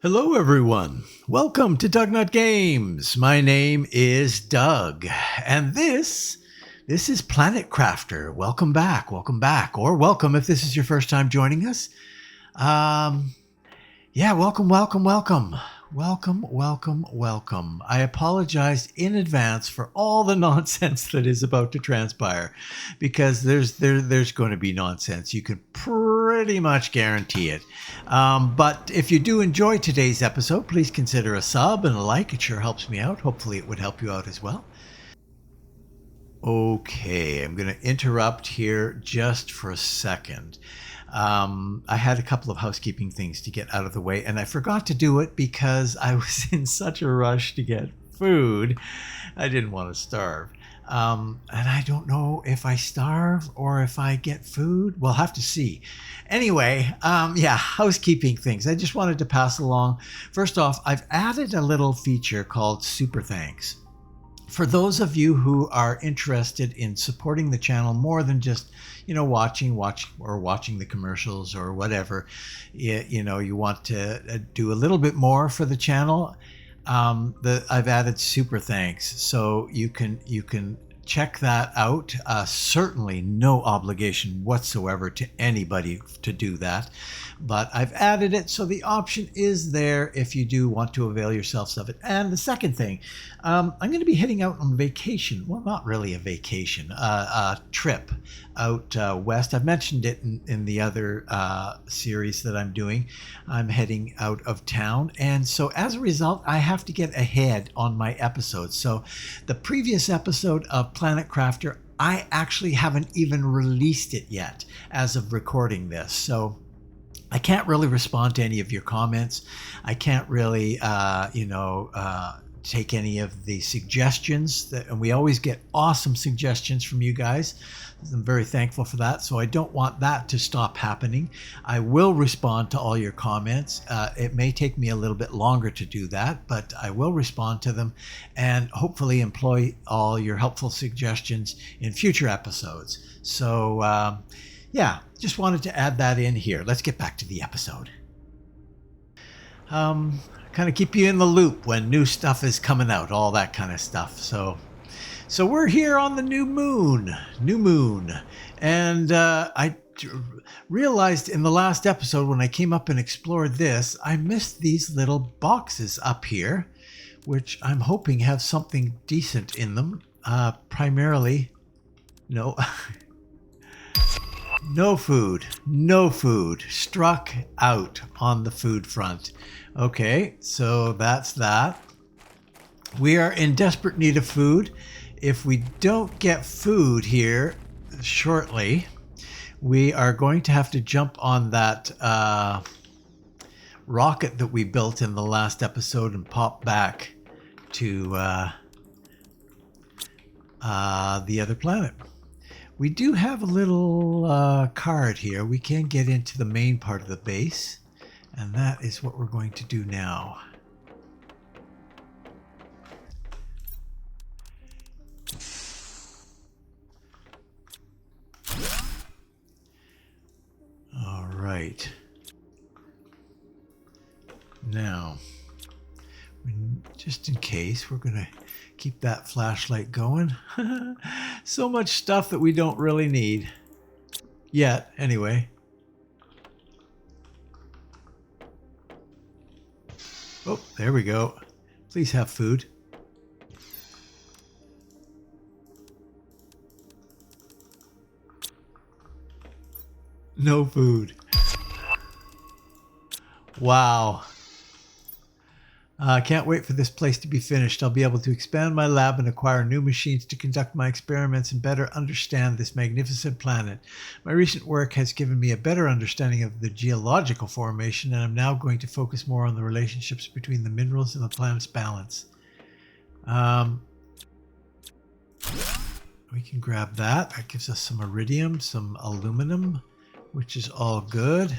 Hello, everyone. Welcome to DougNutGames. My name is Doug, and this is Planet Crafter. Welcome back, or welcome if this is your first time joining us. Welcome. I apologize in advance for all the nonsense that is about to transpire, because there's going to be nonsense. You can pretty much guarantee it. But if you do enjoy today's episode, please consider a sub and a like. It sure helps me out. Hopefully, it would help you out as well. Okay, I'm going to interrupt here just for a second. I had a couple of housekeeping things to get out of the way, and I forgot to do it because I was in such a rush to get food. I didn't want to starve. And I don't know if I starve or if I get food. We'll have to see. Anyway, housekeeping things. I just wanted to pass along. First off, I've added a little feature called Super Thanks. For those of you who are interested in supporting the channel more than just, watching the commercials or whatever, you want to do a little bit more for the channel, I've added super thanks, so you can check that out. Certainly no obligation whatsoever to anybody to do that, but I've added it, so the option is there if you do want to avail yourselves of it. And the second thing, I'm going to be heading out on vacation. Well, not really a vacation, a trip out west. I've mentioned it in the other series that I'm doing. I'm heading out of town, and so as a result, I have to get ahead on my episodes. So the previous episode of Planet Crafter, I actually haven't even released it yet as of recording this. So I can't really respond to any of your comments. I can't really, take any of the suggestions and we always get awesome suggestions from you guys. I'm very thankful for that. So I don't want that to stop happening. I will respond to all your comments. It may take me a little bit longer to do that, but I will respond to them and hopefully employ all your helpful suggestions in future episodes. So, just wanted to add that in here. Let's get back to the episode. Kind of keep you in the loop when new stuff is coming out, all that kind of stuff. So we're here on the new moon, and I realized in the last episode when I came up and explored this, I missed these little boxes up here, which I'm hoping have something decent in them. Primarily, no. No food. Struck out on the food front. Okay, so that's that. We are in desperate need of food. If we don't get food here shortly, we are going to have to jump on that rocket that we built in the last episode and pop back to the other planet. We do have a little card here. We can get into the main part of the base, and that is what we're going to do now. All right. Now, just in case, we're going to keep that flashlight going. So much stuff that we don't really need yet, anyway. Oh, there we go. Please have food. No food. Wow. Can't wait for this place to be finished. I'll be able to expand my lab and acquire new machines to conduct my experiments and better understand this magnificent planet. My recent work has given me a better understanding of the geological formation, and I'm now going to focus more on the relationships between the minerals and the planet's balance. We can grab that. That gives us some iridium, some aluminum, which is all good.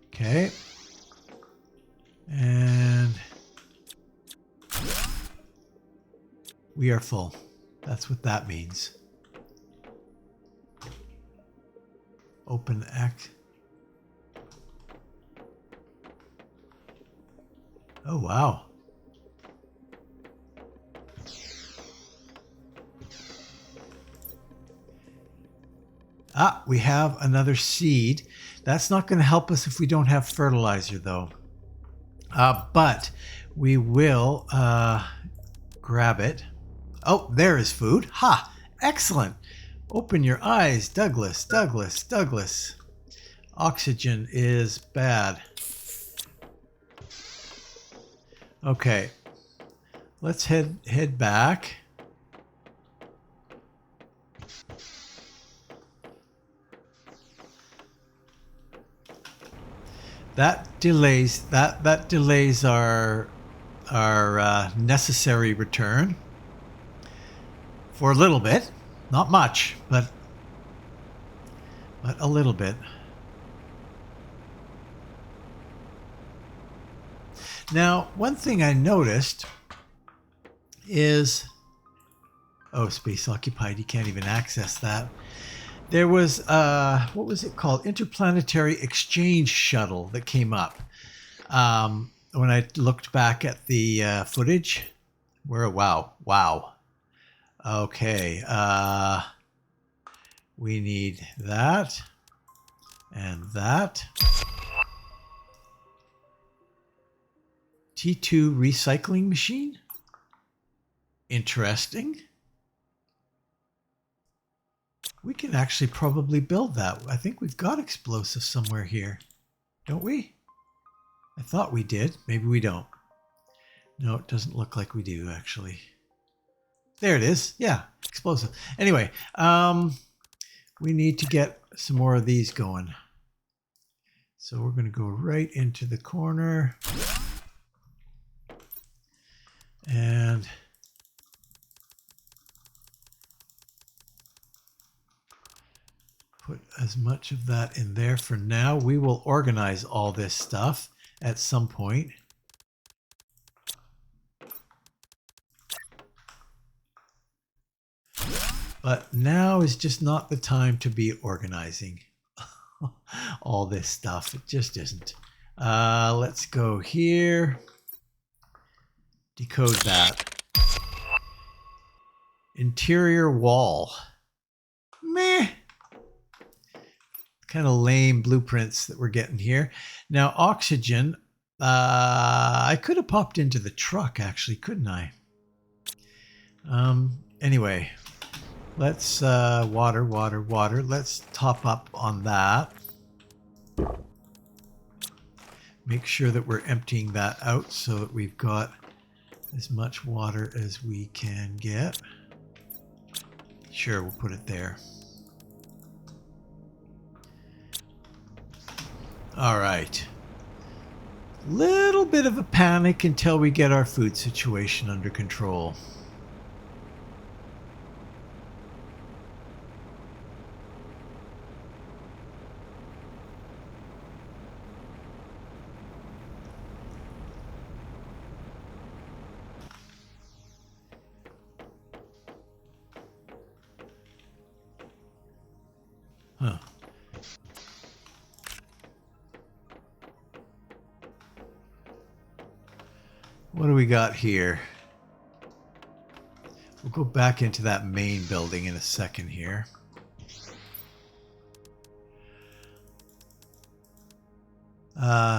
Okay. And we are full. That's what that means. Open X. Oh, wow. Ah, we have another seed. That's not going to help us if we don't have fertilizer, though. But we will grab it. Oh, there is food. Ha! Excellent. Open your eyes, Douglas, Douglas, Douglas. Oxygen is bad. Okay. Let's head back. That delays our necessary return for a little bit, not much, but a little bit. Now, one thing I noticed is, oh, space occupied. You can't even access that. There was what was it called? Interplanetary Exchange Shuttle that came up. When I looked back at the footage, wow. Okay, we need that and that. T2 recycling machine. Interesting. We can actually probably build that. I think we've got explosives somewhere here, don't we? I thought we did. Maybe we don't. No, it doesn't look like we do, actually. There it is. Yeah, explosive. Anyway, we need to get some more of these going. So we're going to go right into the corner. And put as much of that in there for now. We will organize all this stuff at some point. But now is just not the time to be organizing all this stuff. It just isn't. Let's go here. Decode that. Interior wall. Meh. Kind of lame blueprints that we're getting here. Now, oxygen. I could have popped into the truck, actually, couldn't I? Anyway, let's water. Let's top up on that. Make sure that we're emptying that out so that we've got as much water as we can get. Sure, we'll put it there. All right. Little bit of a panic until we get our food situation under control. Huh. What do we got here? We'll go back into that main building in a second here.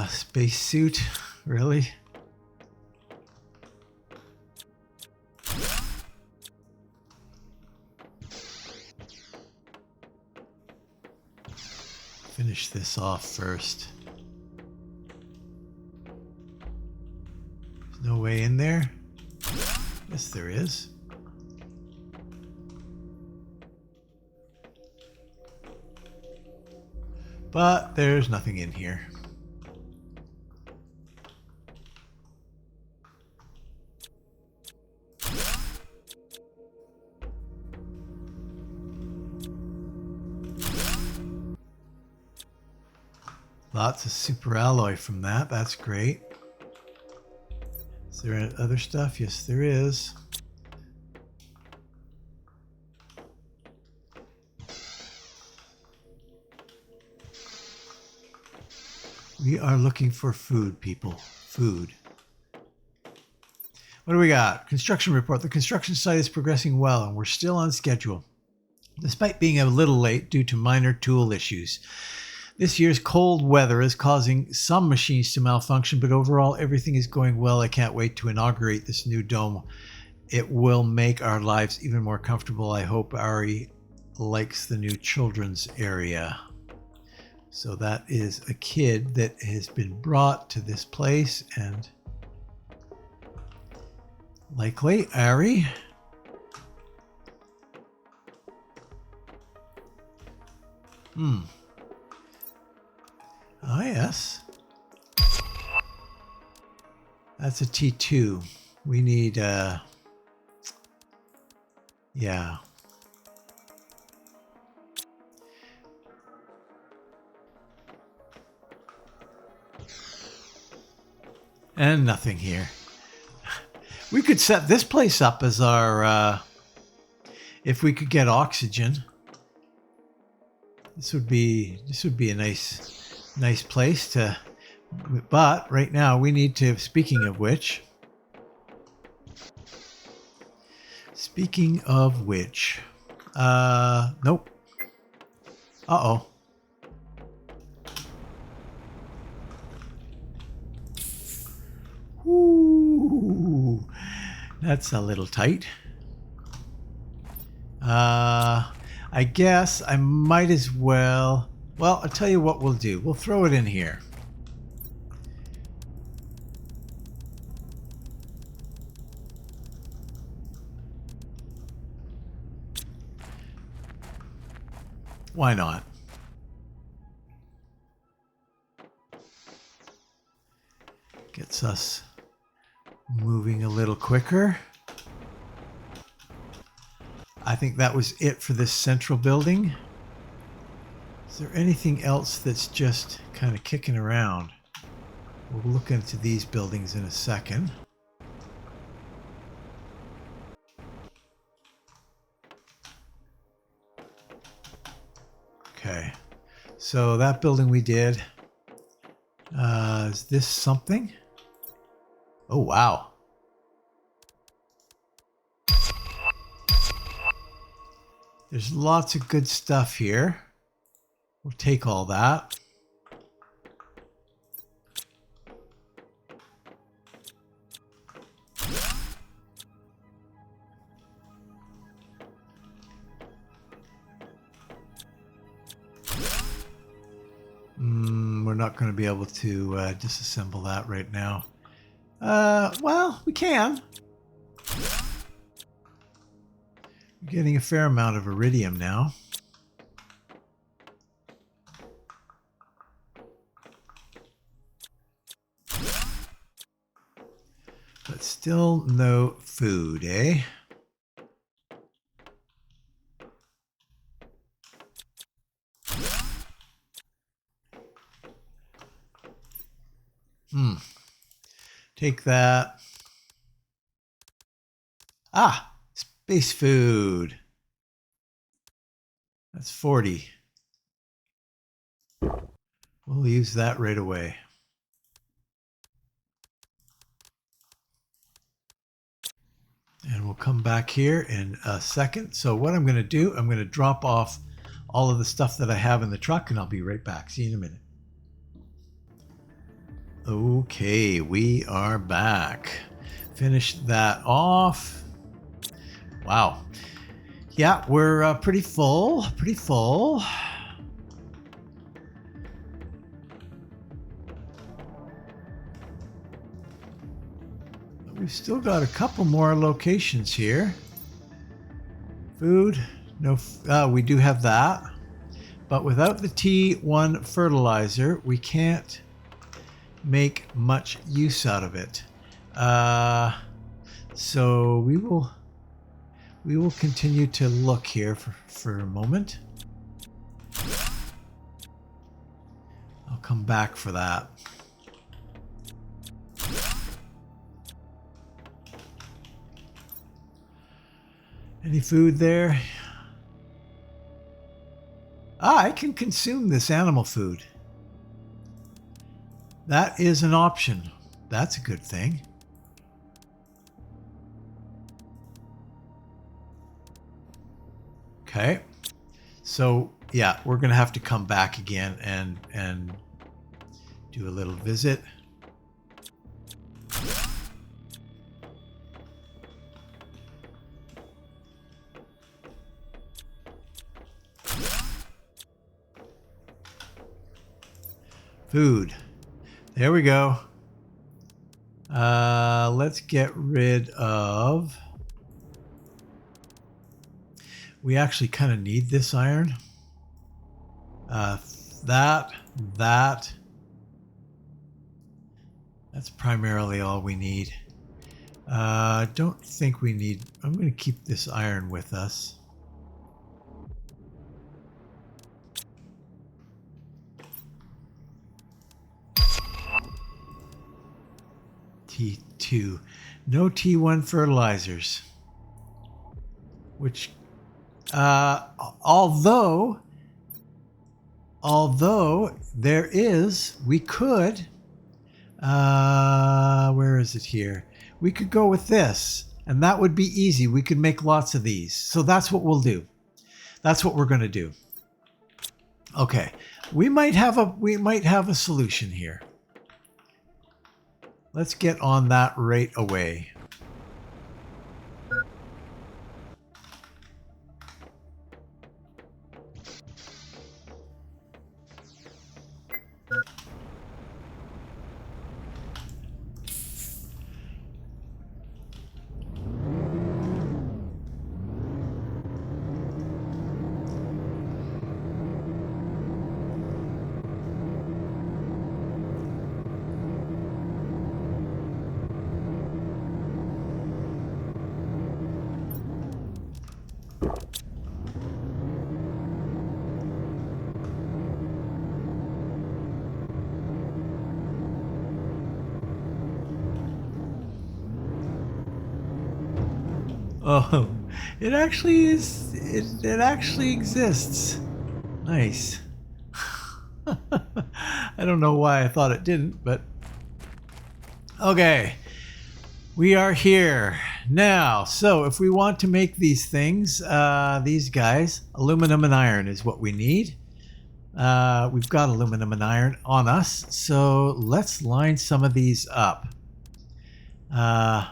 Spacesuit? Really? Finish this off first. There's no way in there? Yes, there is. But there's nothing in here. Lots of super alloy from that. That's great. Is there other stuff? Yes, there is. We are looking for food, people. Food. What do we got? Construction report. The construction site is progressing well and we're still on schedule, despite being a little late due to minor tool issues. This year's cold weather is causing some machines to malfunction, but overall everything is going well. I can't wait to inaugurate this new dome. It will make our lives even more comfortable. I hope Ari likes the new children's area. So that is a kid that has been brought to this place, and likely Ari. Oh yes. That's a T2. We need yeah. And nothing here. We could set this place up as our, if we could get oxygen. This would be a nice place to, but right now we need to, speaking of which, nope. Uh-oh. Ooh, that's a little tight. I guess I might as well. Well, I'll tell you what we'll do. We'll throw it in here. Why not? Gets us moving a little quicker. I think that was it for this central building. Is there anything else that's just kind of kicking around? We'll look into these buildings in a second. Okay, so that building we did. Is this something? Oh, wow. There's lots of good stuff here. We'll take all that. We're not going to be able to disassemble that right now. Well, we can. We're getting a fair amount of iridium now. But still no food, eh? Take that. Ah, space food. That's 40. We'll use that right away. And we'll come back here in a second. So what I'm going to do, I'm going to drop off all of the stuff that I have in the truck, and I'll be right back. See you in a minute. Okay, we are back. Finished that off. Wow. Yeah, we're pretty full. Pretty full. We've still got a couple more locations here. Food. No, we do have that. But without the T1 fertilizer, we can't make much use out of it. So we will continue to look here for a moment. I'll come back for that. Any food there? I can consume this animal food. That is an option. That's a good thing. Okay. So yeah, we're gonna have to come back again and do a little visit. Food. There we go. Let's get rid of... We actually kind of need this iron. That's primarily all we need. Don't think we need... I'm going to keep this iron with us. T2. No T1 fertilizers. Which, although there is, we could, where is it here? We could go with this, and that would be easy. We could make lots of these. So that's what we'll do. That's what we're going to do. Okay. We might have a solution here. Let's get on that right away. Oh, it actually is. It actually exists. Nice. I don't know why I thought it didn't, but okay. We are here now. So if we want to make these things, these guys, aluminum and iron is what we need. We've got aluminum and iron on us, so let's line some of these up. And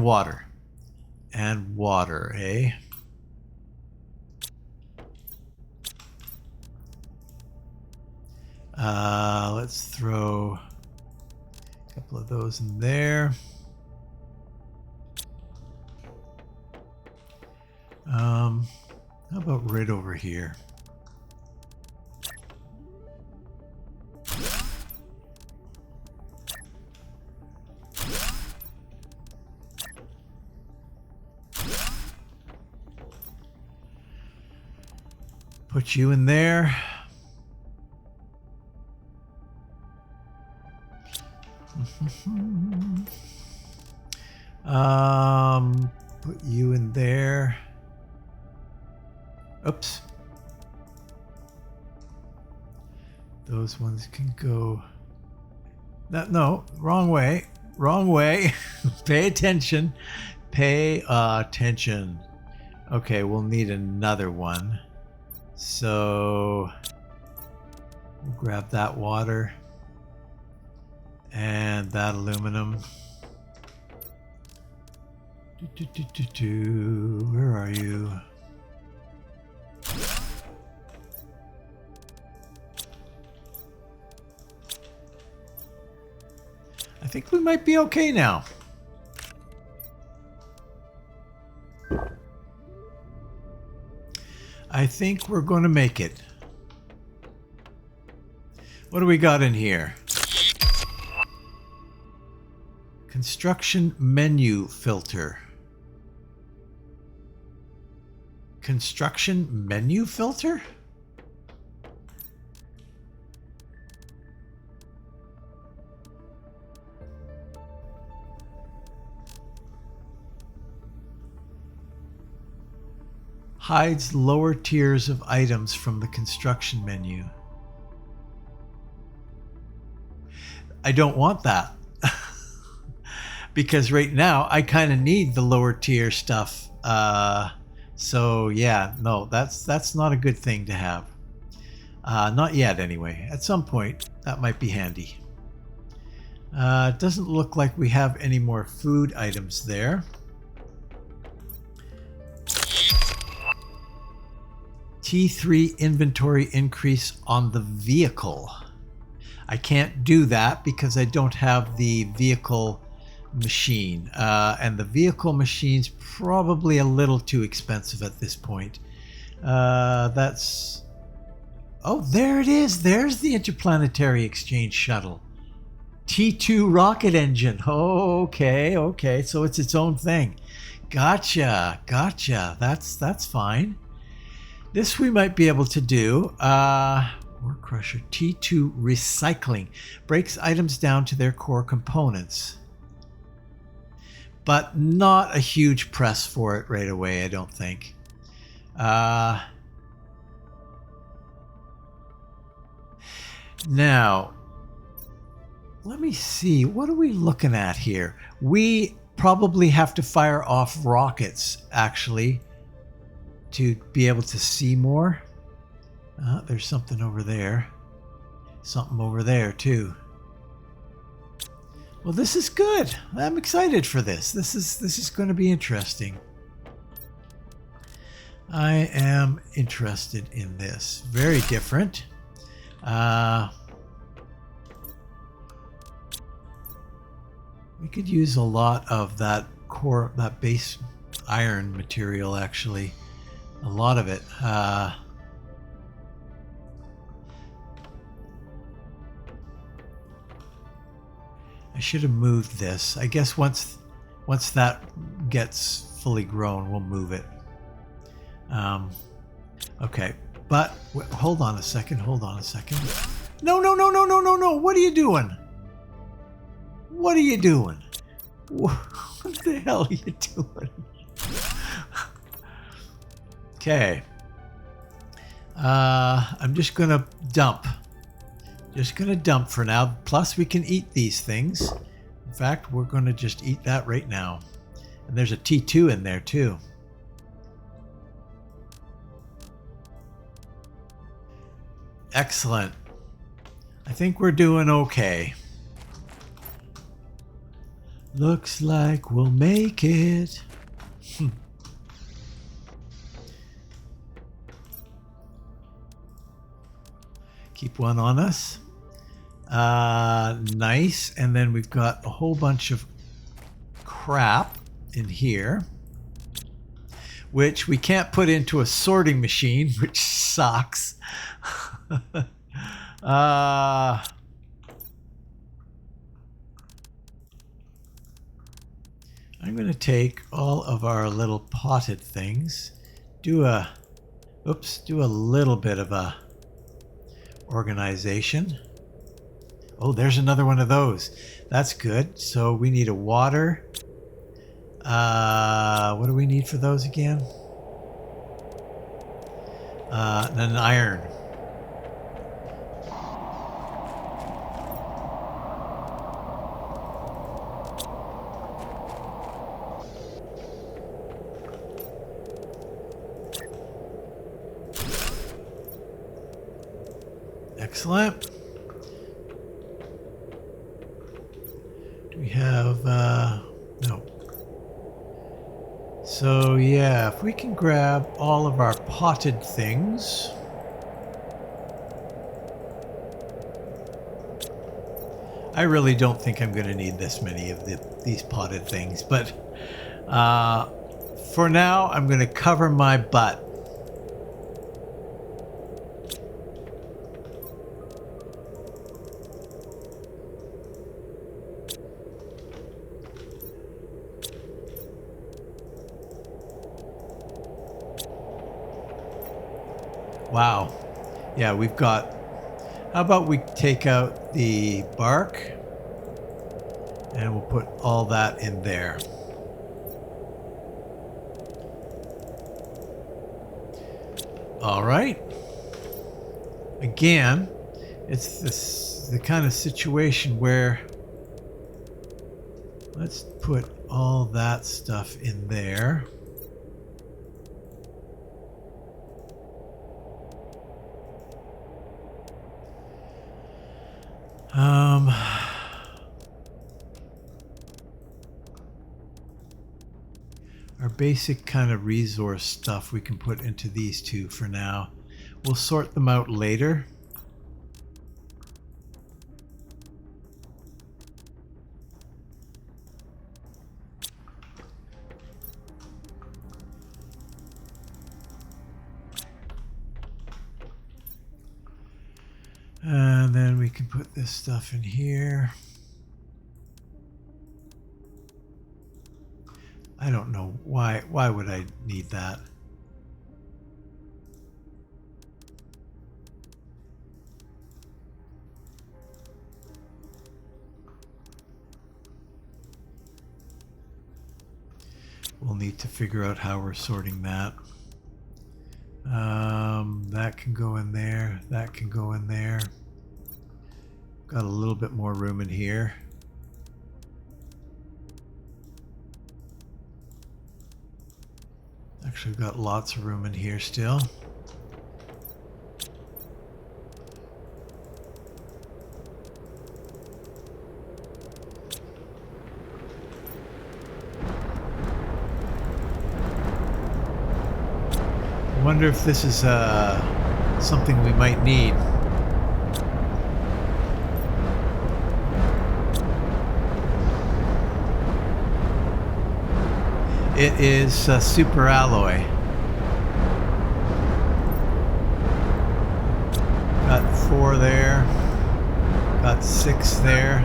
water. And water, eh? Let's throw a couple of those in there. How about right over here? Put you in there. Put you in there. Oops. Those ones can go. No, wrong way. Wrong way. Pay attention. Pay attention. Okay, we'll need another one. So we'll grab that water and that aluminum. Where are you? I think we might be okay now. I think we're going to make it. What do we got in here? Construction menu filter. Construction menu filter? Hides lower tiers of items from the construction menu. I don't want that. Because right now I kind of need the lower tier stuff So yeah, no, that's not a good thing to have. Not yet, anyway. At some point, that might be handy. It doesn't look like we have any more food items there. T3 inventory increase on the vehicle. I can't do that because I don't have the vehicle machine. And the vehicle machine's probably a little too expensive at this point. That's... Oh, there it is. There's the Interplanetary Exchange Shuttle. T2 rocket engine. Okay, okay. So it's its own thing. Gotcha, gotcha. That's fine. This we might be able to do. Ore crusher. T2 recycling. Breaks items down to their core components. But not a huge press for it right away, I don't think. Now, let me see. What are we looking at here? We probably have to fire off rockets, actually, to be able to see more. There's something over there. Something over there, too. Well, this is good. I'm excited for this. This is going to be interesting. I am interested in this. Very different. We could use a lot of that core, that base iron material, actually. A lot of it. I should have moved this. I guess once that gets fully grown, we'll move it. Okay, but hold on a second. Hold on a second. No, no, no, no, no, no, no. What are you doing? What are you doing? What the hell are you doing? Okay. I'm just gonna dump. Just gonna dump for now. Plus we can eat these things. In fact, we're gonna just eat that right now. And there's a T2 in there too. Excellent. I think we're doing okay. Looks like we'll make it. Keep one on us. Nice. And then we've got a whole bunch of crap in here, which we can't put into a sorting machine, which sucks. I'm going to take all of our little potted things, do a little bit of a organization. Oh, there's another one of those. That's good. So we need a water. What do we need for those again? And an iron. Excellent. Do we have, no. So yeah, if we can grab all of our potted things. I really don't think I'm going to need this many of these potted things, but for now I'm going to cover my butt. Wow. Yeah, we've got... How about we take out the bark and we'll put all that in there. All right. Again, it's the kind of situation where let's put all that stuff in there. basic kind of resource stuff we can put into these two for now. We'll sort them out later. And then we can put this stuff in here. I don't know why would I need that? We'll need to figure out how we're sorting that. That can go in there. That can go in there. Got a little bit more room in here. Actually, we've got lots of room in here still. I wonder if this is something we might need. It is super alloy. Got 4 there. Got 6 there.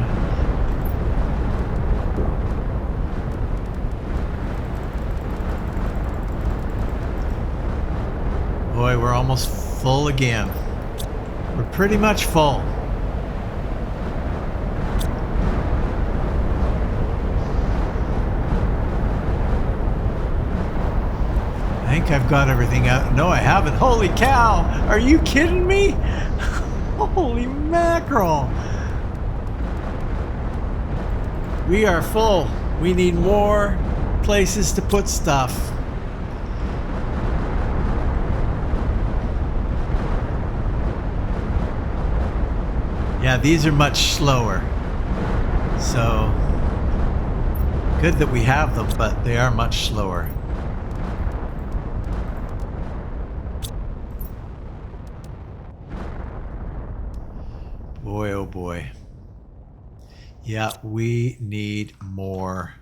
Boy, we're almost full again. We're pretty much full. I think I've got everything out. No, I haven't. Holy cow! Are you kidding me? Holy mackerel! We are full. We need more places to put stuff. Yeah, these are much slower. So, good that we have them, but they are much slower. Boy, oh boy. Yeah, we need more.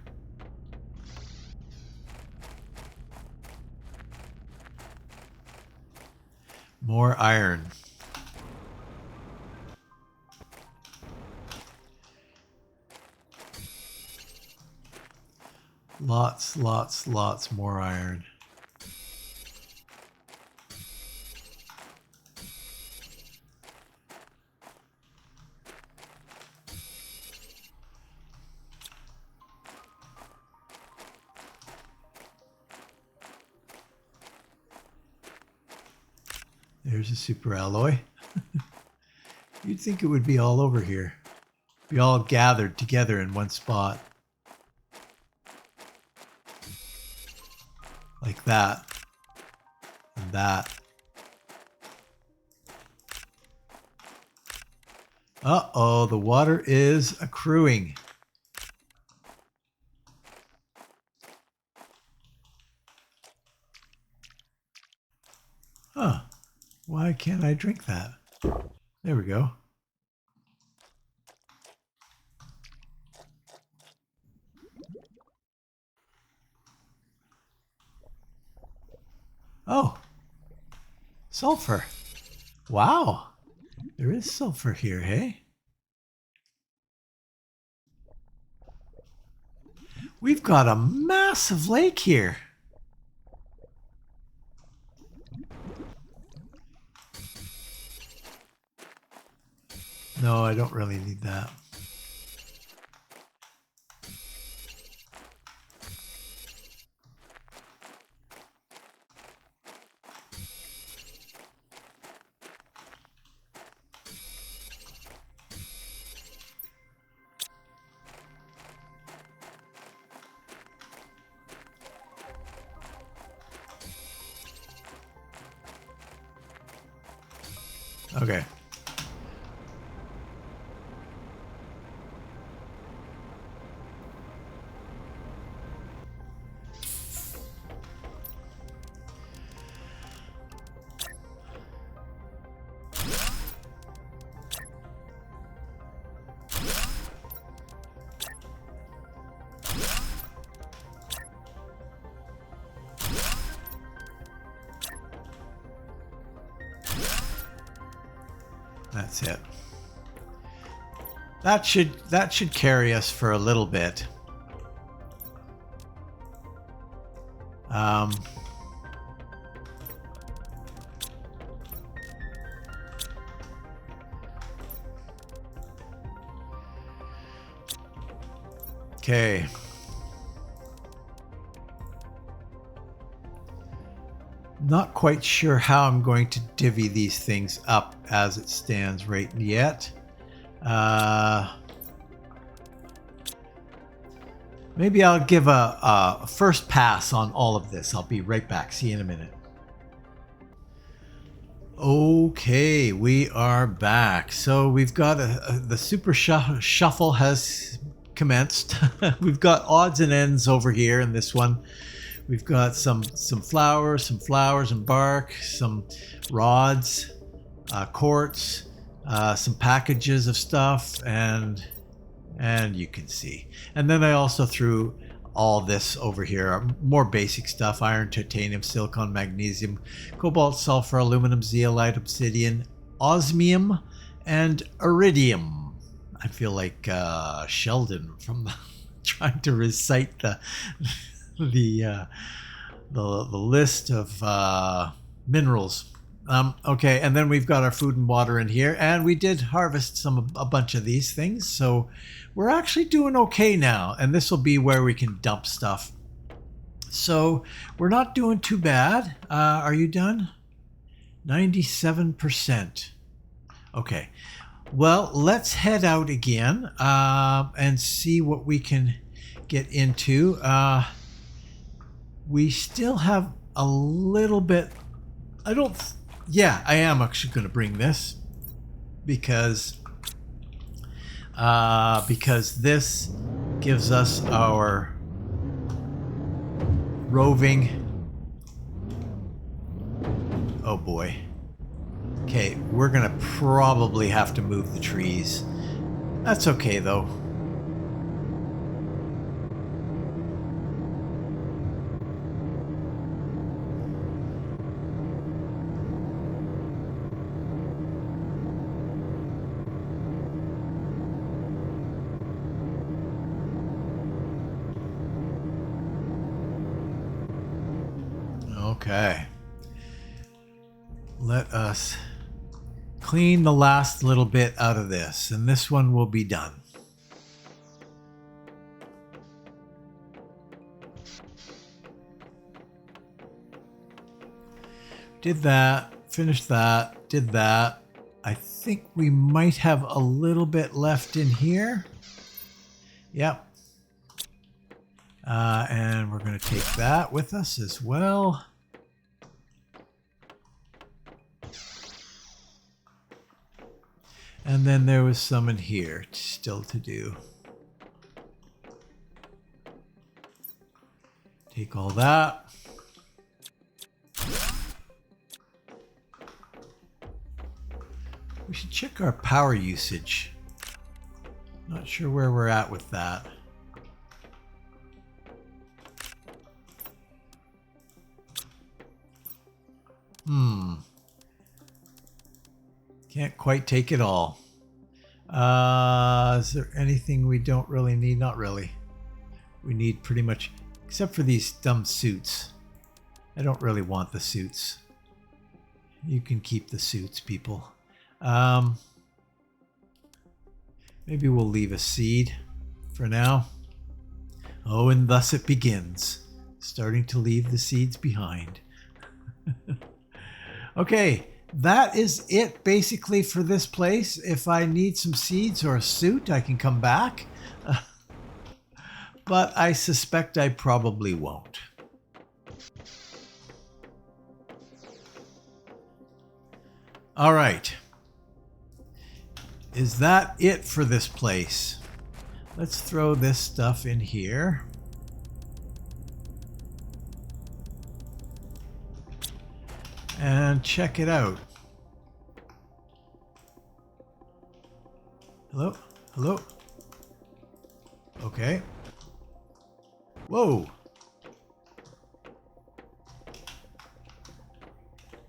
More iron. Lots more iron. There's a super alloy. You'd think it would be all over here. Be all gathered together in one spot. Like that. And that. Uh-oh, the water is accruing. Huh. Why can't I drink that? There we go. Oh. Sulfur. Wow. There is sulfur here, hey? We've got a massive lake here. No, I don't really need that. Okay. That's it. That should carry us for a little bit. Okay. Not quite sure how I'm going to divvy these things up as it stands right yet. Maybe I'll give a first pass on all of this. I'll be right back. See you in a minute. Okay, we are back. So we've got the super shuffle has commenced. We've got odds and ends over here in this one. We've got some flowers and bark, some rods, quartz, some packages of stuff, and you can see. And then I also threw all this over here, more basic stuff: iron, titanium, silicon, magnesium, cobalt, sulfur, aluminum, zeolite, obsidian, osmium, and iridium. I feel like Sheldon from trying to recite the list of minerals. Okay, and then we've got our food and water in here, and we did harvest a bunch of these things, so we're actually doing okay now, and this will be where we can dump stuff. So we're not doing too bad. Are you done? 97%. Okay, well, let's head out again and see what we can get into. We still have a little bit. Yeah, I am actually going to bring this because this gives us our roving. Oh boy. Okay, we're going to probably have to move the trees. That's okay though. Okay. Let us clean the last little bit out of this, and this one will be done. Did that, finished that, did that. I think we might have a little bit left in here. Yep. And we're going to take that with us as well. And then there was some in here still to do. Take all that. We should check our power usage. Not sure where we're at with that. Can't quite take it all. Is there anything we don't really need? Not really. We need pretty much, except for these dumb suits. I don't really want the suits. You can keep the suits, people. Maybe we'll leave a seed for now. Oh, and thus it begins. Starting to leave the seeds behind. Okay. That is it basically for this place. If I need some seeds or a suit, I can come back. But I suspect I probably won't. All right. Is that it for this place? Let's throw this stuff in here. And check it out. Hello? Hello? Okay. Whoa.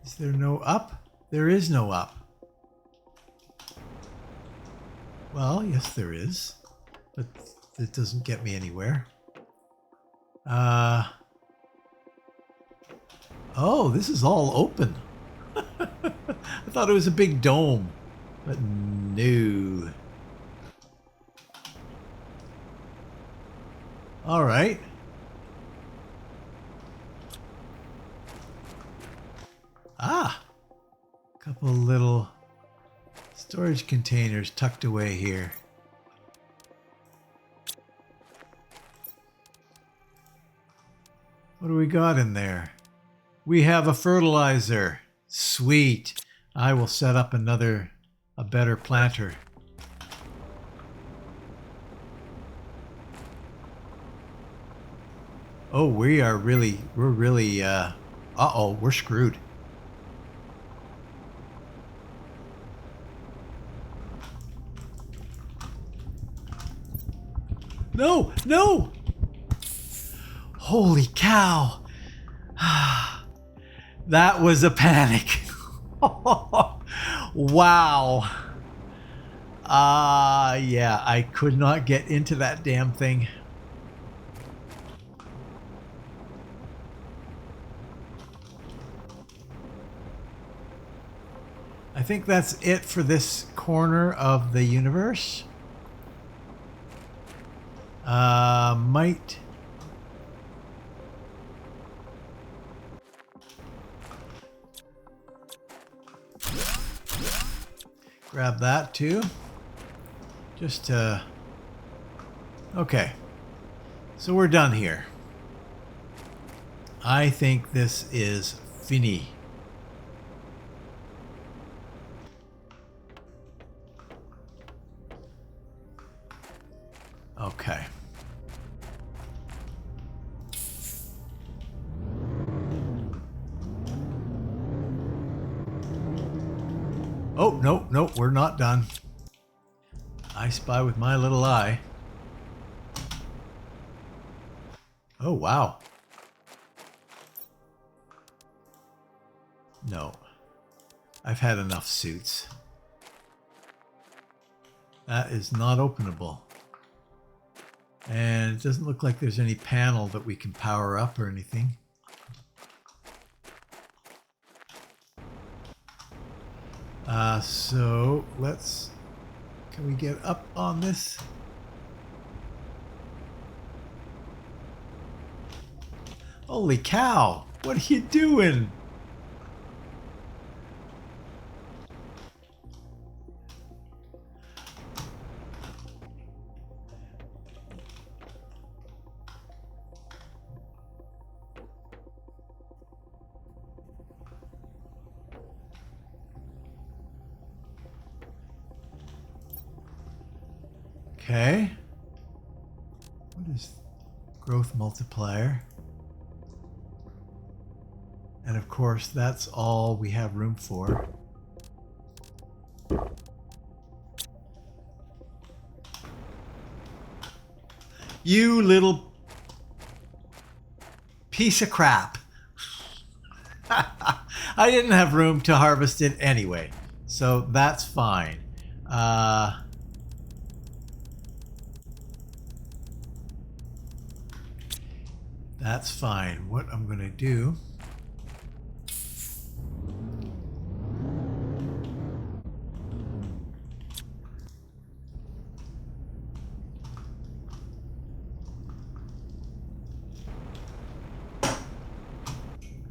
Is there no up? There is no up. Well, yes, there is. But it doesn't get me anywhere. Oh, this is all open. I thought it was a big dome, but no. All right. Ah, a couple little storage containers tucked away here. What do we got in there? We have a fertilizer. Sweet. I will set up a better planter. Oh, we're really, uh-oh, we're screwed. No, no! Holy cow. That was a panic. Wow. Yeah, I could not get into that damn thing. I think that's it for this corner of the universe. Might... grab that too. Just to... Okay. So we're done here. I think this is fini. Okay. Oh, no, we're not done. I spy with my little eye. Oh, wow. No. I've had enough suits. That is not openable. And it doesn't look like there's any panel that we can power up or anything. So let's... Can we get up on this? Holy cow! What are you doing? Okay. What is growth multiplier? And of course, that's all we have room for. You little piece of crap. I didn't have room to harvest it anyway, so that's fine. That's fine. What I'm going to do...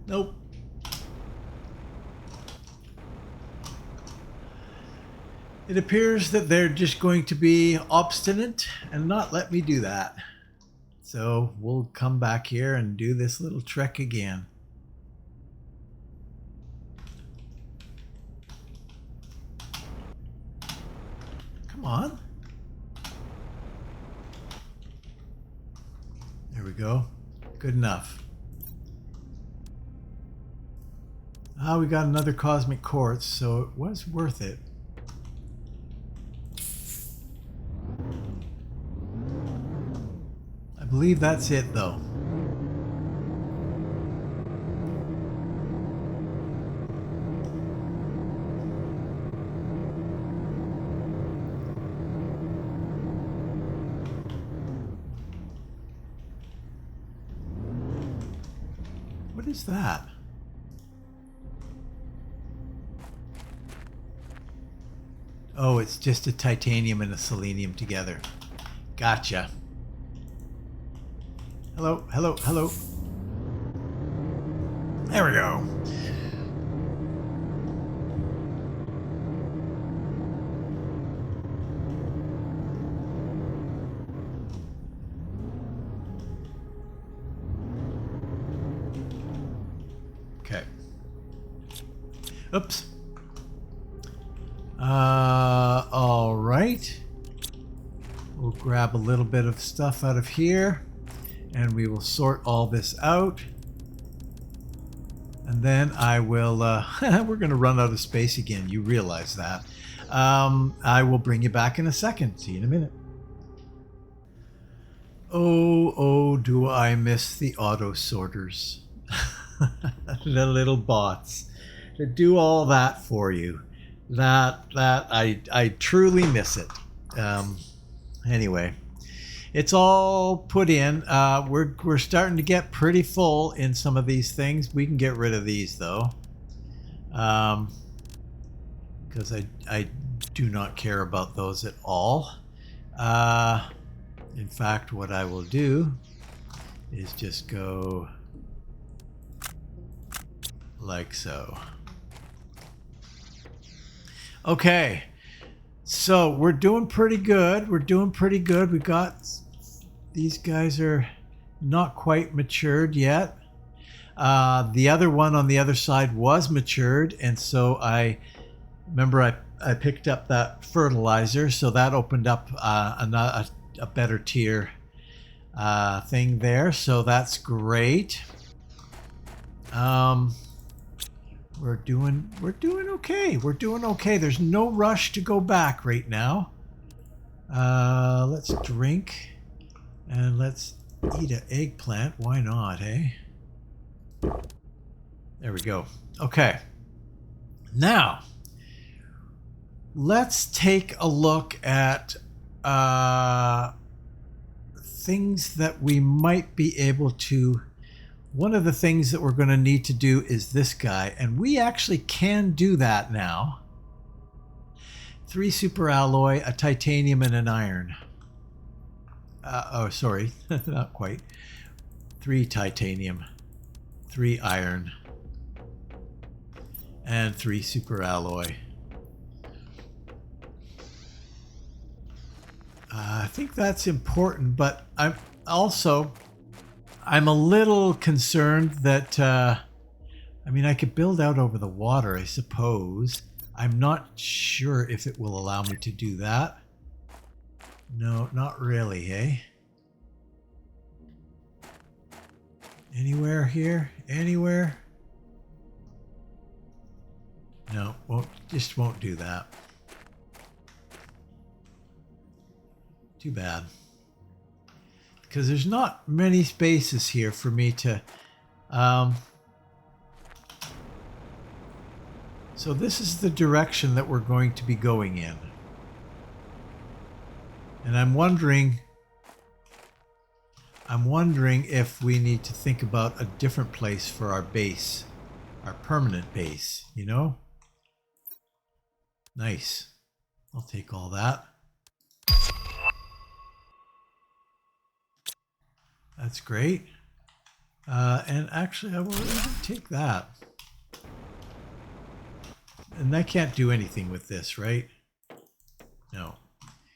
Nope. It appears that they're just going to be obstinate and not let me do that. So we'll come back here and do this little trek again. Come on. There we go. Good enough. Ah, we got another cosmic quartz, so it was worth it. I believe that's it, though. is that? Oh, it's just a titanium and a selenium together. Gotcha. Hello, hello, hello. There we go. Okay. Oops. All right. We'll grab a little bit of stuff out of here and we will sort all this out. And then I will, we're going to run out of space again. You realize that. I will bring you back in a second. See you in a minute. Oh, do I miss the auto sorters. The little bots that do all that for you. I truly miss it. Anyway, it's all put in. We're starting to get pretty full in some of these things. We can get rid of these though, because I do not care about those at all. In fact, what I will do is just go like so. Okay, so we're doing pretty good. We're doing pretty good. We got, these guys are not quite matured yet. The other one on the other side was matured, and so I picked up that fertilizer, so that opened up a better tier thing there. So that's great. We're doing okay. We're doing okay. There's no rush to go back right now. Let's drink and let's eat an eggplant. Why not, eh? There we go. Okay. Now, let's take a look at things that we might be able to. One of the things that we're going to need to do is this guy, and we actually can do that now. 3 super alloy, a titanium, and an iron. Oh, sorry, not quite. 3 titanium, 3 iron, and 3 super alloy. I think that's important, but I'm a little concerned that, I mean, I could build out over the water, I suppose. I'm not sure if it will allow me to do that. No, not really, eh? Anywhere here? Anywhere? No, just won't do that. Too bad. Because there's not many spaces here for me to... So this is the direction that we're going to be going in. And I'm wondering if we need to think about a different place for our base, our permanent base, you know? Nice. I'll take all that. That's great. And actually, I will even take that. And I can't do anything with this, right? No.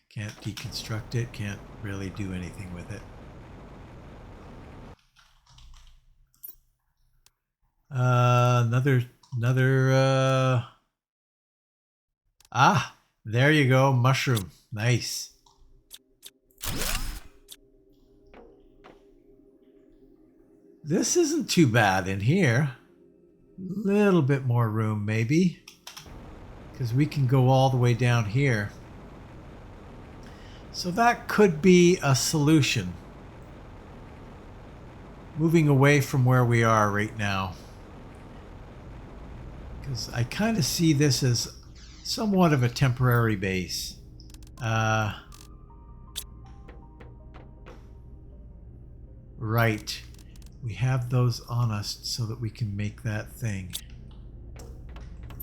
Can't deconstruct it. Can't really do anything with it. Ah, there you go. Mushroom. Nice. This isn't too bad in here. Little bit more room maybe, because we can go all the way down here. So that could be a solution. Moving away from where we are right now. Because I kind of see this as somewhat of a temporary base. Right. We have those on us so that we can make that thing.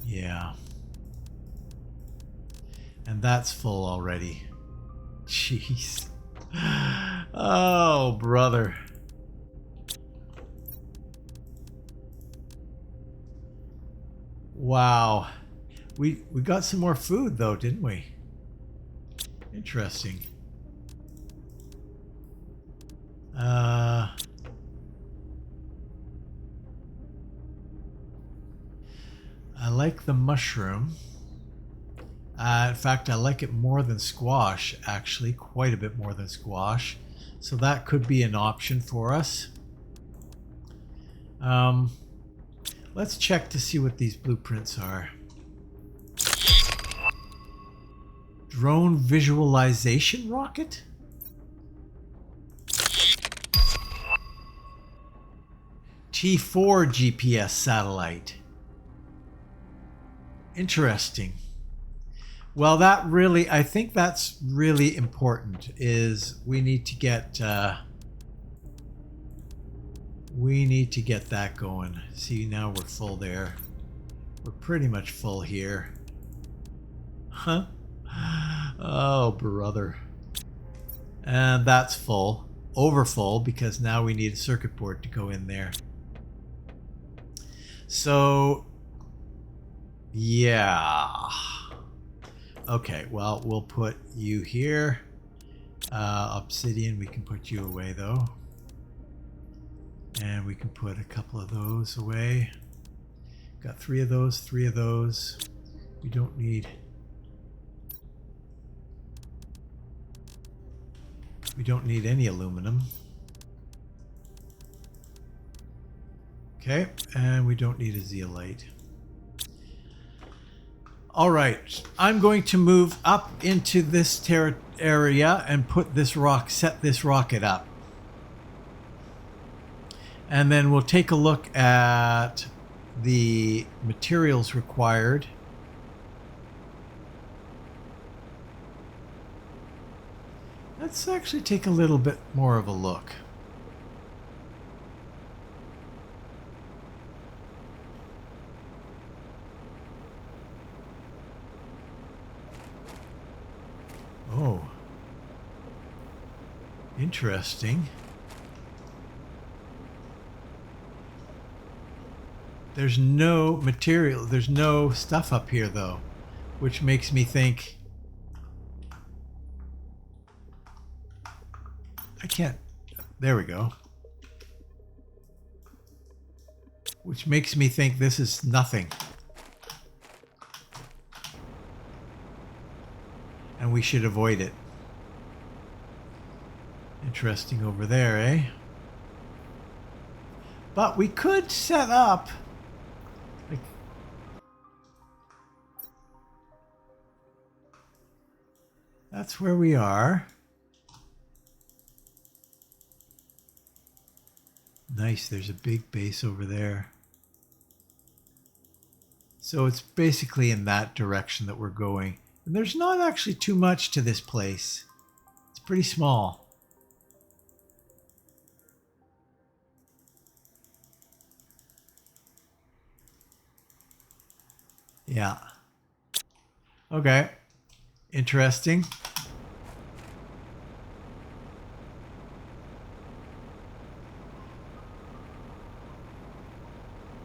Yeah. And that's full already. Jeez. Oh, brother. Wow. We got some more food though, didn't we? Interesting. I like the mushroom. In fact, I like it more than squash, actually, quite a bit more than squash. So that could be an option for us. Let's check to see what these blueprints are. Drone visualization rocket? T4 GPS satellite. Interesting. Well, that really, I think that's really important, is we need to get that going. See, now we're full there. We're pretty much full here. Huh? Oh, brother. And that's full. Over full, because now we need a circuit board to go in there. So, yeah. Okay, well, we'll put you here. Obsidian, we can put you away, though. And we can put a couple of those away. Got 3 of those, 3 of those. We don't need... We don't need any aluminum. Okay, and we don't need a zeolite. All right, I'm going to move up into this area and put this set this rocket up. And then we'll take a look at the materials required. Let's actually take a little bit more of a look. Oh, interesting. There's no material, there's no stuff up here though, which makes me think I can't. There we go. Which makes me think this is nothing. And we should avoid it. Interesting over there, eh? But we could set up... like, that's where we are. Nice, there's a big base over there. So it's basically in that direction that we're going. And there's not actually too much to this place. It's pretty small. Yeah. Okay. Interesting.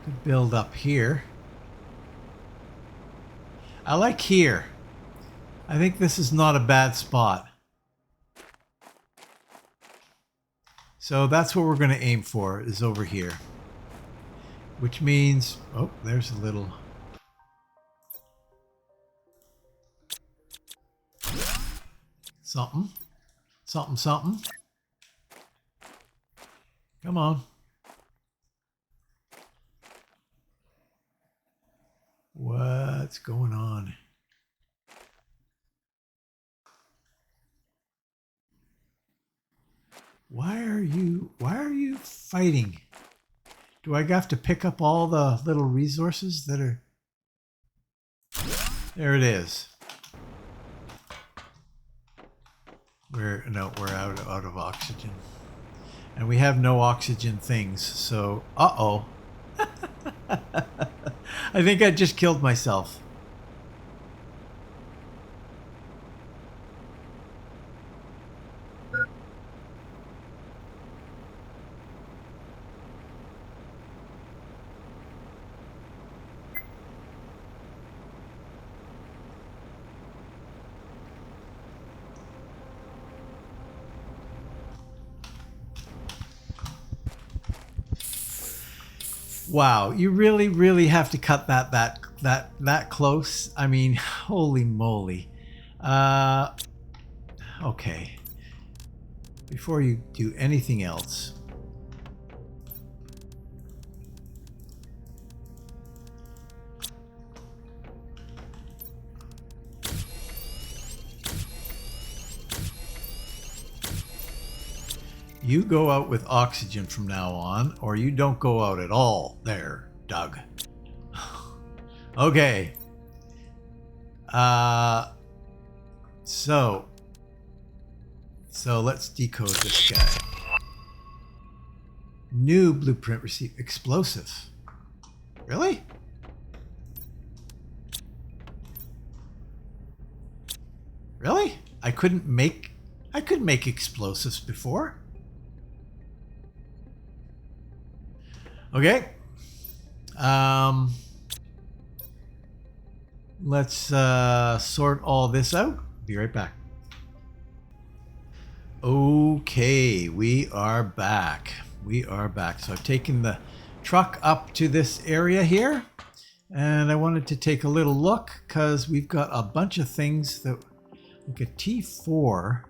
Could build up here. I like here. I think this is not a bad spot. So that's what we're going to aim for, is over here. Which means... oh, there's a little... something. Something, something. Come on. What's going on? Why are you fighting? Do I have to pick up all the little resources that are... there it is. No, we're out of oxygen. And we have no oxygen things, so... Uh-oh. I think I just killed myself. Wow, you really, really have to cut that close? I mean, holy moly. Okay. Before you do anything else, you go out with oxygen from now on, or you don't go out at all there, Doug. Okay. So let's decode this guy. New blueprint received. Explosive. Really? Really? I could make explosives before. Okay. Let's sort all this out. Be right back. Okay, we are back. We are back. So I've taken the truck up to this area here, and I wanted to take a little look because we've got a bunch of things that, like a T4.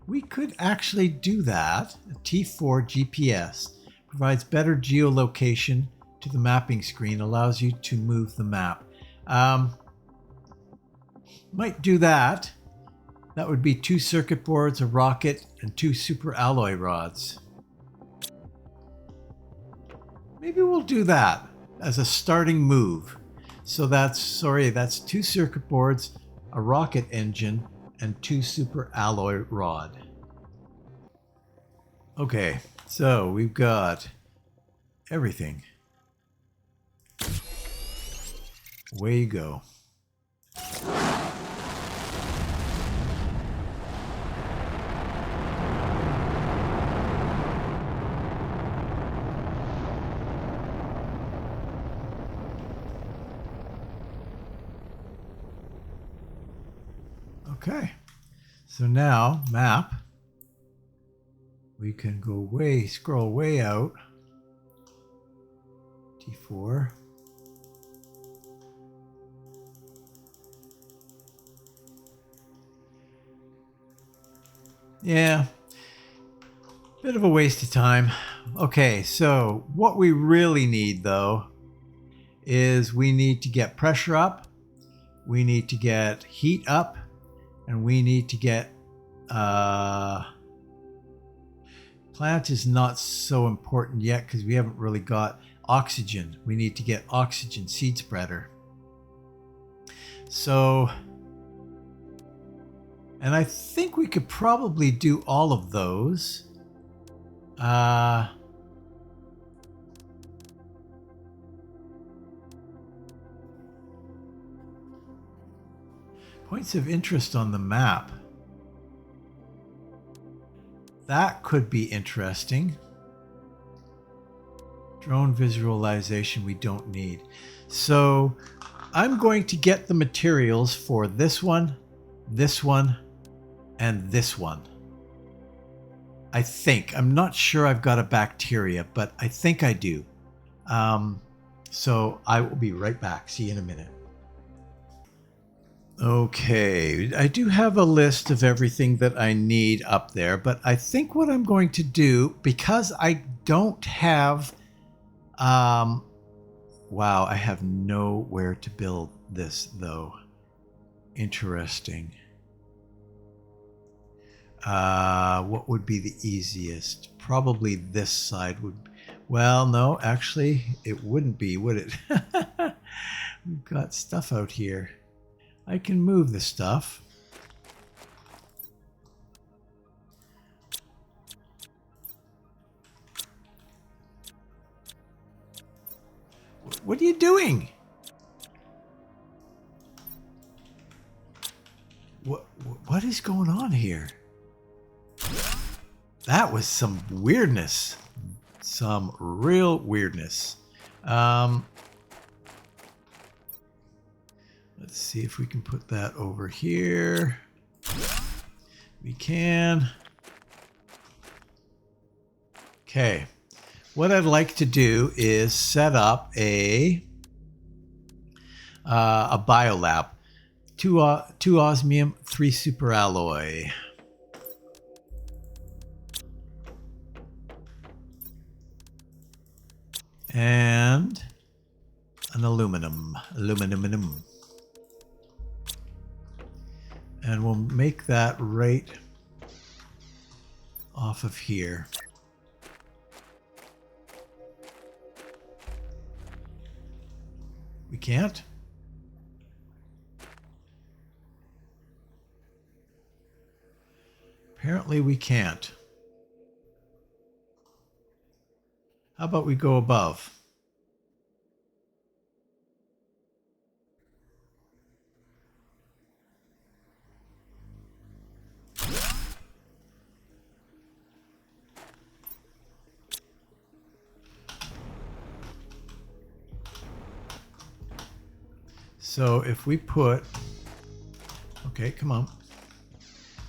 We could actually do that. A T4 GPS provides better geolocation to the mapping screen, allows you to move the map. Might do that. That would be 2 circuit boards, a rocket, and 2 super alloy rods. Maybe we'll do that as a starting move. So that's 2 circuit boards, a rocket engine, and 2 super alloy rod. Okay, so we've got everything. Away you go. Okay, so now map, we can go scroll way out. T4. Yeah, bit of a waste of time. Okay, so what we really need though is we need to get pressure up, we need to get heat up, and we need to get plant is not so important yet because we haven't really got oxygen. We need to get oxygen seed spreader. So, and I think we could probably do all of those. Points of interest on the map. That could be interesting. Drone visualization we don't need. So I'm going to get the materials for this one, and this one. I think. I'm not sure I've got a bacteria, but I think I do. So I will be right back. See you in a minute. Okay, I do have a list of everything that I need up there, but I think what I'm going to do, because I don't have, wow, I have nowhere to build this though. Interesting. What would be the easiest? Probably this side would, well, no, actually it wouldn't be, would it? We've got stuff out here. I can move the stuff. What are you doing? What is going on here? That was some weirdness. Some real weirdness. Let's see if we can put that over here. We can. Okay. What I'd like to do is set up a biolab. 2 osmium, 3 superalloy. And an aluminum. And we'll make that right off of here. We can't? Apparently we can't. How about we go above? So if we put, okay, come on.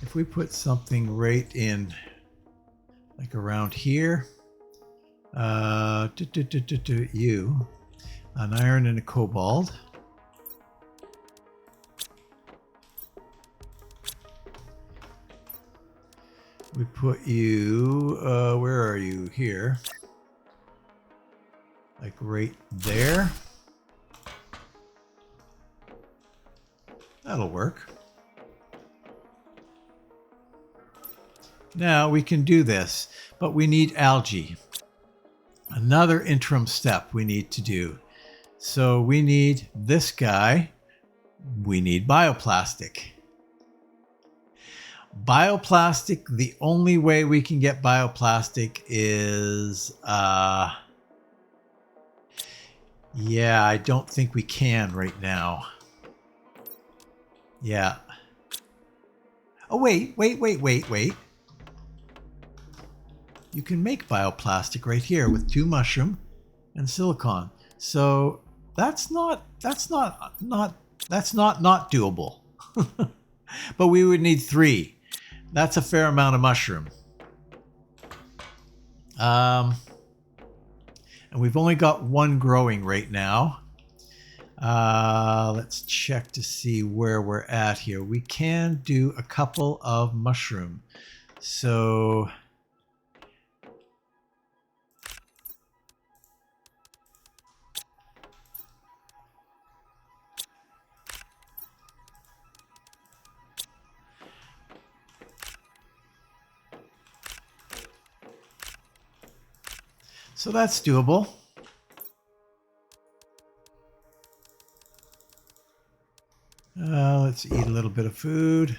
If we put something right in, like around here, you, an iron and a cobalt. We put you, where are you? Here. Like right there. That'll work. Now we can do this, but we need algae. Another interim step we need to do. So we need this guy. We need bioplastic. Bioplastic, the only way we can get bioplastic is, yeah, I don't think we can right now. Yeah. Oh, wait. You can make bioplastic right here with 2 mushroom and silicon. So that's not doable. But we would need 3. That's a fair amount of mushroom. And we've only got 1 growing right now. Let's check to see where we're at here. We can do a couple of mushroom. So that's doable. Let's eat a little bit of food.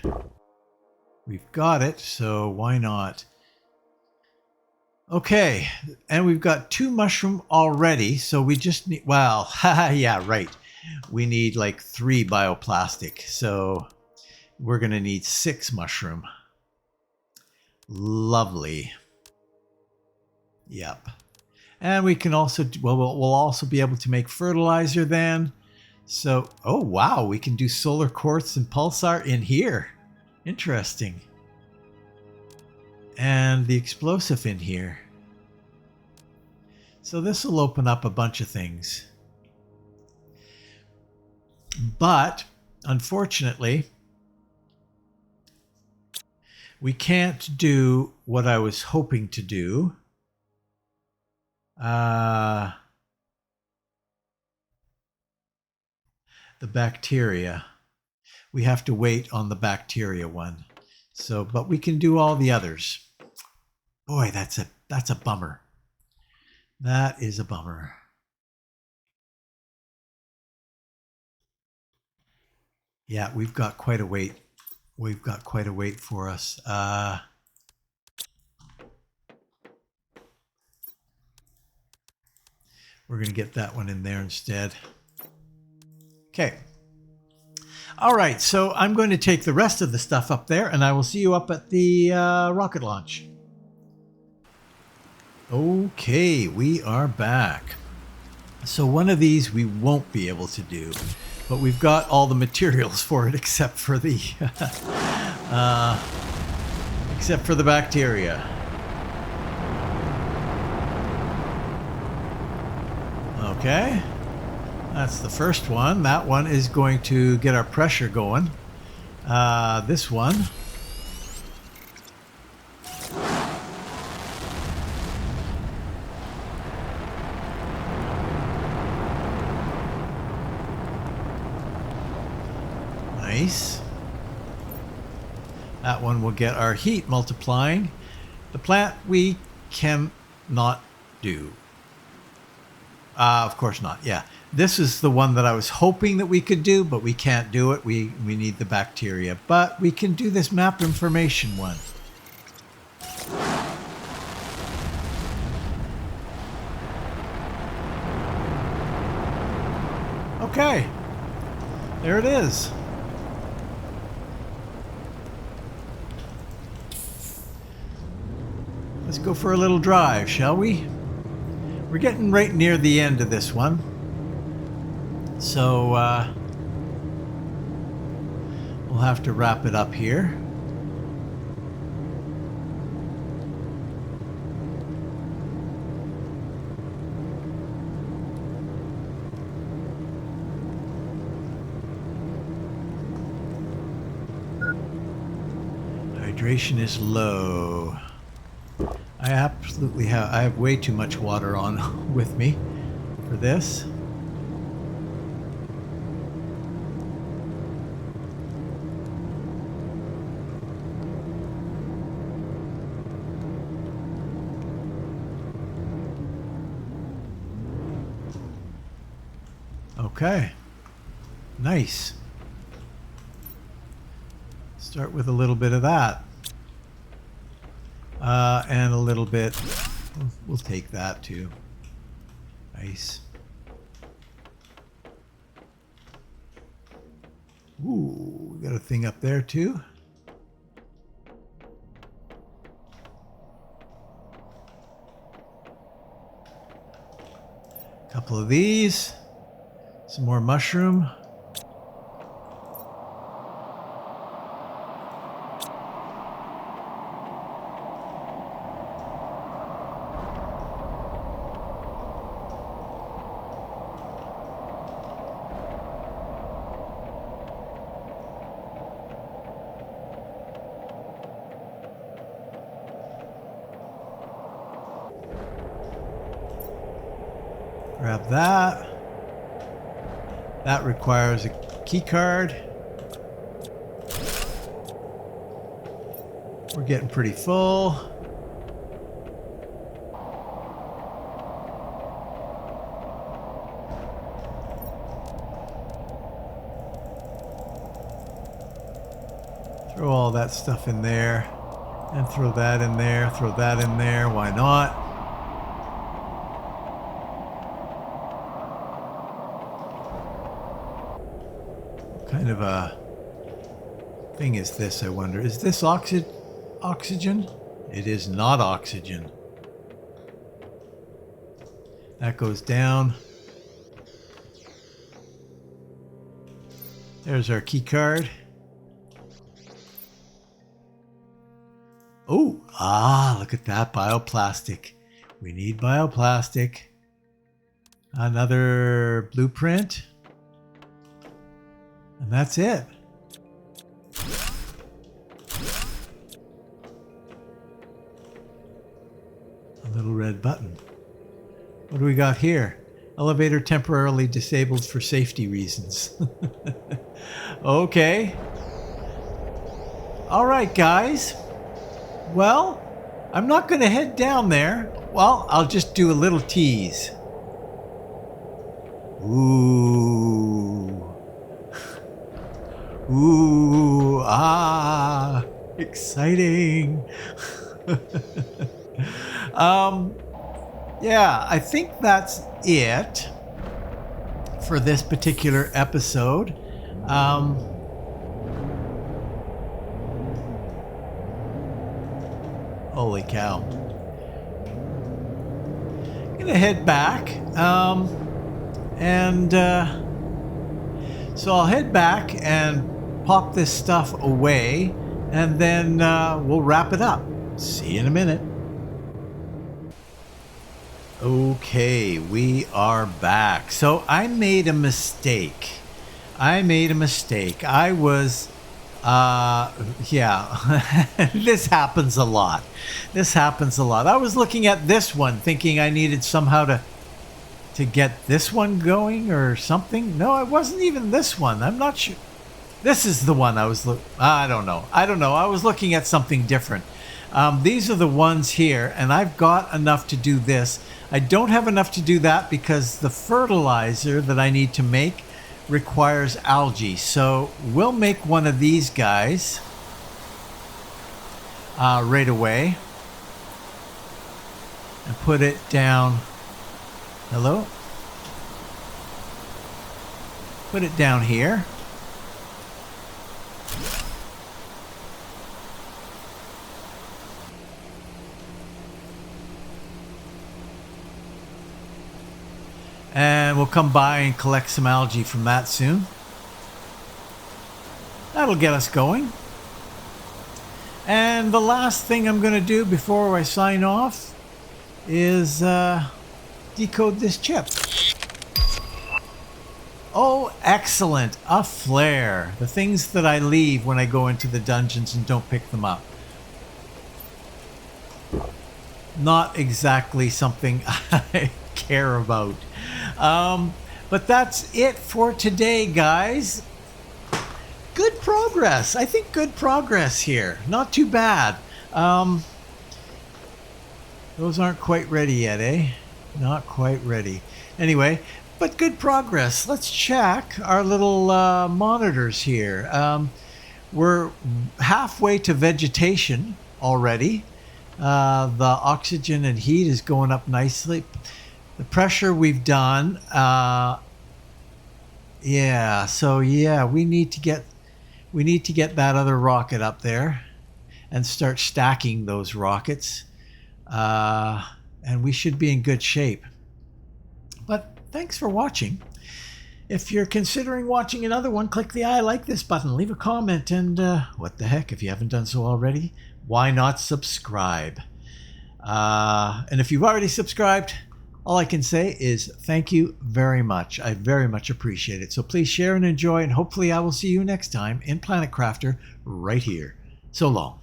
We've got it, so why not? Okay, and we've got 2 mushroom already, so we just need, well, yeah, right. We need like 3 bioplastic, so we're going to need 6 mushroom. Lovely. Yep. And we can also, well, we'll also be able to make fertilizer then. So, oh wow, we can do solar quartz and pulsar in here. Interesting. And the explosive in here. So this will open up a bunch of things. But, unfortunately, we can't do what I was hoping to do. The bacteria. We have to wait on the bacteria one. So, but we can do all the others. Boy, that's a bummer. That is a bummer. Yeah, we've got quite a wait. We've got quite a wait for us. We're going to get that one in there instead. Okay. All right, so I'm going to take the rest of the stuff up there, and I will see you up at the rocket launch. Okay, we are back. So one of these we won't be able to do, but we've got all the materials for it except for the bacteria. Okay, that's the first one. That one is going to get our pressure going. This one. Nice. That one will get our heat multiplying. The plant we cannot do. Of course not. Yeah. This is the one that I was hoping that we could do, but we can't do it. We need the bacteria. But we can do this map information one. Okay. There it is. Let's go for a little drive, shall we? We're getting right near the end of this one. So we'll have to wrap it up here. Hydration is low. I have way too much water on with me for this. Okay, nice. Start with a little bit of that. And a little bit, we'll take that too. Nice. Ooh, we got a thing up there too. Couple of these. Some more mushroom. Grab that. That requires a key card. We're getting pretty full. Throw all that stuff in there. And throw that in there. Throw that in there. Why not? Kind of a thing is this, I wonder. Is this oxygen? It is not oxygen. That goes down. There's our key card. Oh, look at that bioplastic. We need bioplastic. Another blueprint. And that's it. A little red button. What do we got here? Elevator temporarily disabled for safety reasons. Okay. All right, guys. Well, I'm not going to head down there. Well, I'll just do a little tease. Ooh. Ooh, exciting. Yeah, I think that's it for this particular episode. Holy cow. I'm gonna head back. So I'll head back and pop this stuff away, and then we'll wrap it up. See you in a minute. Okay, we are back. So I made a mistake. I was, this happens a lot. I was looking at this one thinking I needed somehow to get this one going or something. No, it wasn't even this one. I'm not sure. This is the one I was I don't know. I was looking at something different. These are the ones here, and I've got enough to do this. I don't have enough to do that because the fertilizer that I need to make requires algae. So we'll make one of these guys right away and put it down. Hello? Put it down here. And we'll come by and collect some algae from that soon. That'll get us going. And the last thing I'm going to do before I sign off is decode this chip. Oh, excellent. A flare. The things that I leave when I go into the dungeons and don't pick them up. Not exactly something I care about. But that's it for today, guys. Good progress. I think good progress here. Not too bad. Those aren't quite ready yet, eh? Not quite ready. Anyway, but good progress. Let's check our little monitors here. We're halfway to vegetation already. The oxygen and heat is going up nicely. The pressure we've done. We need to get that other rocket up there and start stacking those rockets. And we should be in good shape. But thanks for watching. If you're considering watching another one, click the I like this button, leave a comment, and what the heck, if you haven't done so already, why not subscribe? And if you've already subscribed, all I can say is thank you very much. I very much appreciate it. So please share and enjoy, and hopefully I will see you next time in Planet Crafter right here. So long.